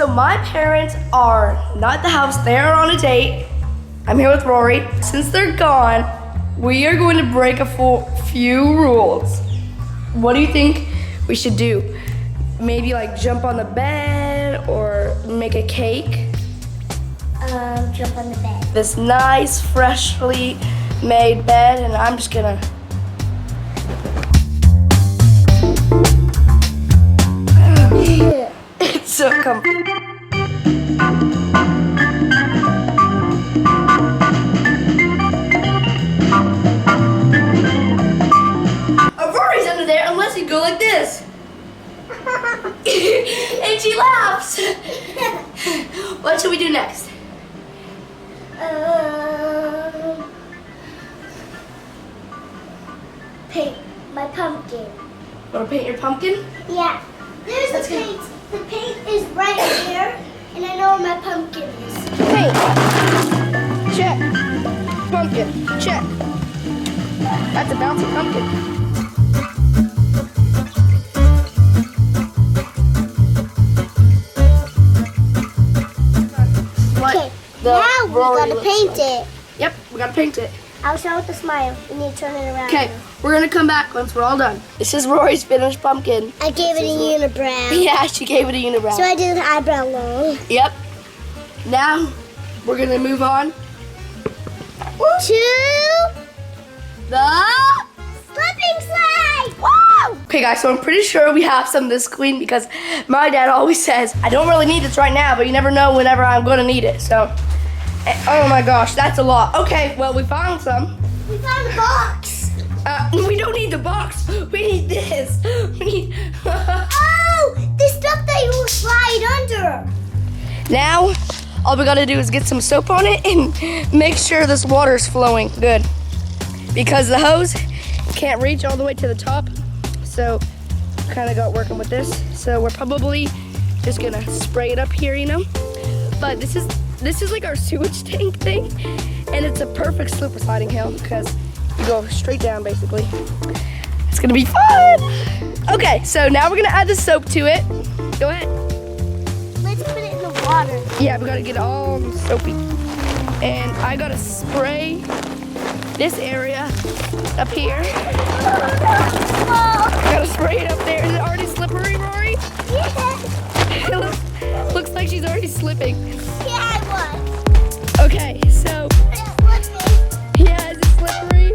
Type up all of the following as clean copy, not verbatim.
so my parents are not at the house. They're on a date. I'm here with Rory. Since they're gone, we are going to break a few rules. What do you think we should do? Maybe like jump on the bed or make a cake? Jump on the bed. This nice, freshly made bed, and I'm just gonna it's so comfy. Rory's under there unless you go like this. And she laughs. What should we do next? Paint my pumpkin. Want to paint your pumpkin? Yeah. There's the paint. The paint is right here, and I know where my pumpkin is. Paint. Check. Pumpkin. Check. That's a bouncy pumpkin. Okay, now we gotta paint it. Yep, we gotta paint it. I'll show with a smile. We need to turn it around. Okay, we're gonna come back once we're all done. This is Rory's finished pumpkin. I gave it a unibrow. Yeah, she gave it a unibrow. So I did an eyebrow long. Yep. Now, we're gonna move on to the slipping slide. Woo! Okay guys, so I'm pretty sure we have some of this clean because my dad always says, I don't really need this right now, but you never know whenever I'm gonna need it, so. Oh my gosh, that's a lot. Okay, well, we found some. We found a box. We don't need the box. We need this. We need... Oh, the stuff that you will slide under. Now, all we gotta do is get some soap on it and make sure this water's flowing good. Because the hose can't reach all the way to the top. So, kind of got working with this. So we're probably just gonna spray it up here, you know? But this is like our sewage tank thing, and it's a perfect slip sliding hill because you go straight down basically. It's gonna be fun. Okay, so now we're gonna add the soap to it. Go ahead. Let's put it in the water. Yeah, we gotta get all soapy. And I gotta spray this area up here. Whoa. I gotta spray it up there. Is it already slippery, Rory? Yeah. It looks like she's already slipping. Yeah, I was. Okay, so. It's slippery. Yeah, is it slippery?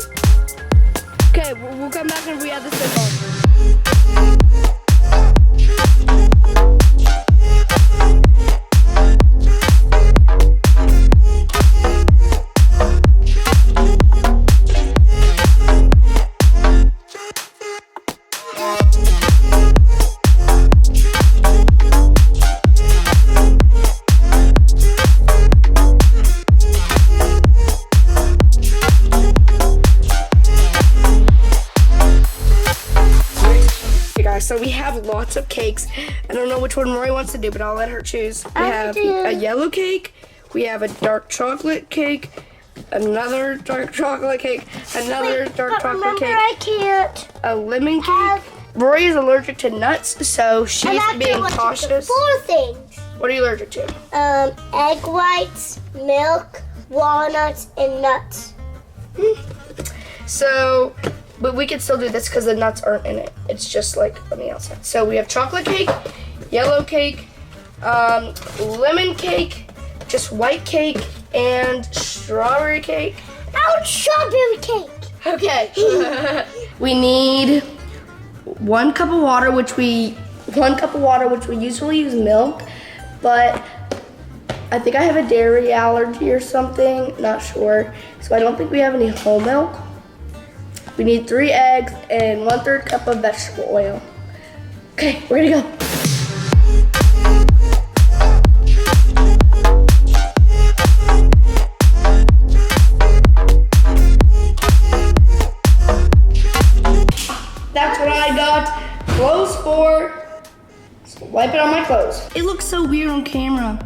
Okay, we'll come back when we add the soap on. So we have lots of cakes. I don't know which one Rory wants to do, but I'll let her choose. We have a yellow cake, we have a dark chocolate cake, another dark chocolate cake, another dark chocolate cake. I can't. A lemon cake. Rory is allergic to nuts, so she's being cautious. 4 things. What are you allergic to? Egg whites, milk, walnuts, and nuts. So, but we can still do this because the nuts aren't in it. It's just like on the outside. So we have chocolate cake, yellow cake, lemon cake, just white cake, and strawberry cake. Oh, strawberry cake. Okay. We need 1 cup of water, which we usually use milk, but I think I have a dairy allergy or something, not sure. So I don't think we have any whole milk. We need 3 eggs and 1/3 cup of vegetable oil. Okay, we're gonna go. That's what I got clothes for. So wipe it on my clothes. It looks so weird on camera.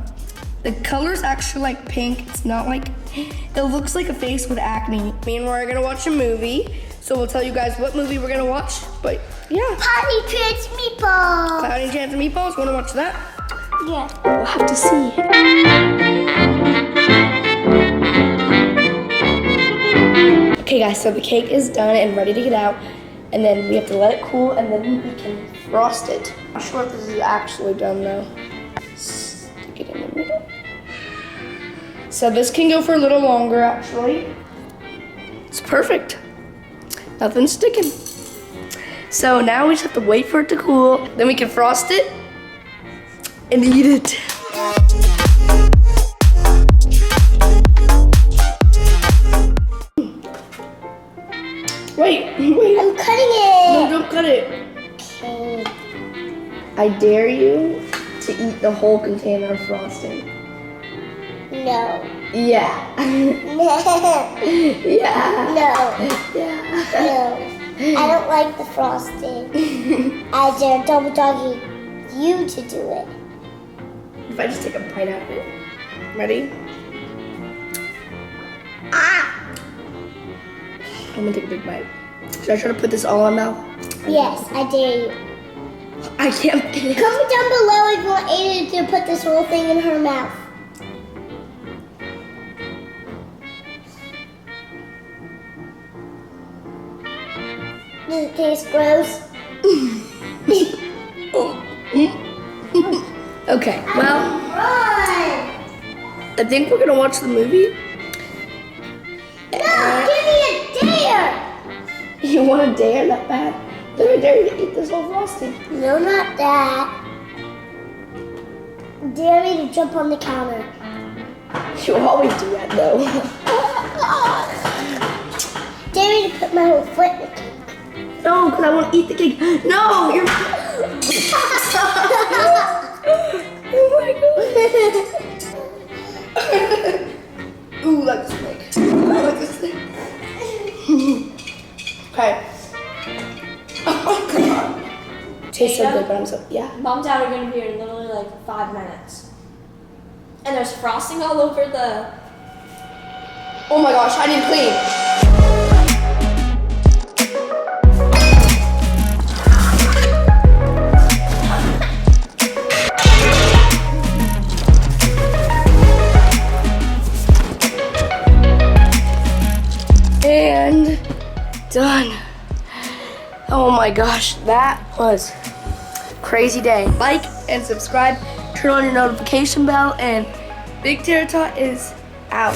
The color's actually like pink. It's not like, it looks like a face with acne. Me and Rory are gonna watch a movie. So we'll tell you guys what movie we're gonna watch. But yeah. Tiny Pants Meatballs. Cloudy Chance and Meatballs, wanna watch that? Yeah. We'll have to see. Okay guys, so the cake is done and ready to get out. And then we have to let it cool and then we can frost it. I'm not sure if this is actually done though. Stick it in the middle. So this can go for a little longer actually. It's perfect. Nothing's sticking. So now we just have to wait for it to cool. Then we can frost it and eat it. Wait. I'm cutting it. No, don't cut it. Okay. I dare you to eat the whole container of frosting. No. Yeah. No. Yeah. No. Yeah. No. I don't like the frosting. I dare Double Doggy you to do it. If I just take a bite out of it. Ready? Ah! I'm gonna take a big bite. Should I try to put this all in my mouth? Yes, I dare you. I can't. Comment down below if you want Aydah to put this whole thing in her mouth. Does it taste gross? Okay, well, Run! I think we're gonna watch the movie. No, give me a dare! You want a dare that bad? Then I dare you to eat this whole frosting. No, not that. Dare me to jump on the counter. You always do that though. Dare me to put my whole foot in the cake. No, because I want to eat the cake. No, you're. Oh my god. Ooh, like this snake. I like this snake. Okay. Oh my god. Tastes so Aydah? good, but I'm so. Yeah. Mom and Dad are gonna be here in literally like 5 minutes. And there's frosting all over the. Oh my gosh, I need to clean. And done. Oh my gosh, that was a crazy day. Like and subscribe, turn on your notification bell, and Big Terra is out.